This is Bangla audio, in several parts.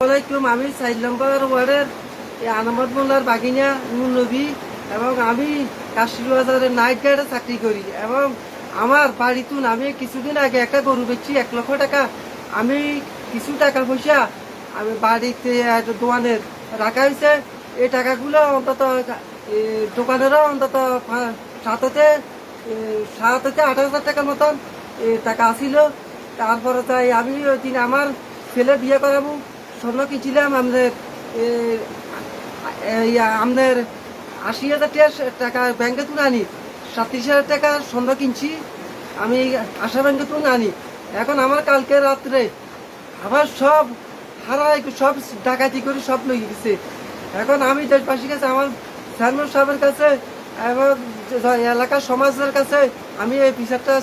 আসসালামাইকুম। আমি ৪ নম্বর ওয়ার্ডের আনামত মোল্লার বাগিনা নুর নবী এবং আমি কাশির বাজারের নাইট গার্ডে চাকরি করি এবং আমার বাড়িতুন আমি কিছুদিন আগে একটা গরু বেচছি ১ লক্ষ টাকা। আমি কিছু টাকা পয়সা আমি বাড়িতে দোকানের রাখা হয়েছে। এই টাকাগুলো অন্তত দোকানেরও অন্তত ৭ থেকে ৮ হাজার টাকার মতন টাকা আসিল। তারপরে তাই আমি ওই দিন আমার ছেলে বিয়ে করাবো স্বর্ণ কিনছিলাম আমাদের ৮০,০০০ টাকা ব্যাংকে তুলে আনি। ৩৭,০০০ টাকা স্বর্ণ কিনছি আমি আশা ব্যাংকে তুলে আনি। এখন আমার কালকে রাত্রে আবার সব হারাই সব ডাকাতি করে সব লই গেছে। এখন আমি দেশবাসীর কাছে আমার চেয়ারম্যান সাহেবের কাছে এবং এলাকার সমাজের কাছে আমি এই বিচারটা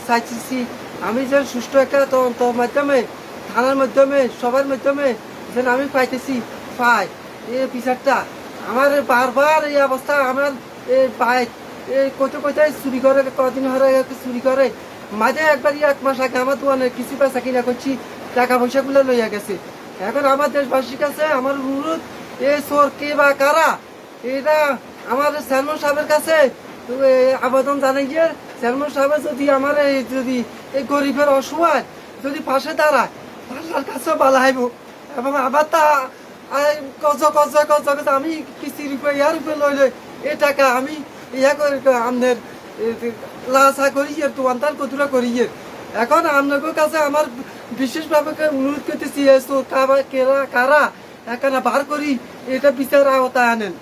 চাইছি। আমি যে সুষ্ঠু একটা তদন্তের মাধ্যমে থানার মাধ্যমে সবার মাধ্যমে যেন আমি পাইতেছি পাই এই বিচারটা। আমার বারবার এই অবস্থা আমার পাই কোথায় চুরি করে, কদিন হরে চুরি করে। মাঝে একবার ১ মাস আগে আমার দোকানে কিছু পয়সা কিনা করছি, টাকা পয়সাগুলো লইয়া গেছে। এখন আমার দেশবাসীর কাছে আমার অনুরোধ, এই চোর কে বা কারা এটা আমার চেয়ারম্যান সাহেবের কাছে আবেদন জানাই যে চেয়ারম্যান সাহেব যদি আমার যদি এই গরিবের অসহায় যদি পাশে দাঁড়ায় তার কাছে ভালো হইব এবং আবার তা আমি কিস্তির উপরে ইয়ার উপরে লইলে এই টাকা আমি ইয়া করে আমাদের লাসা করিয়ে দোকানদার কতটা করিয়ে। এখন আপনাদের কাছে আমার বিশেষভাবে অনুরোধ করতেছি কারা এখানে বার করি এটা বিচার আওতায় আনেন।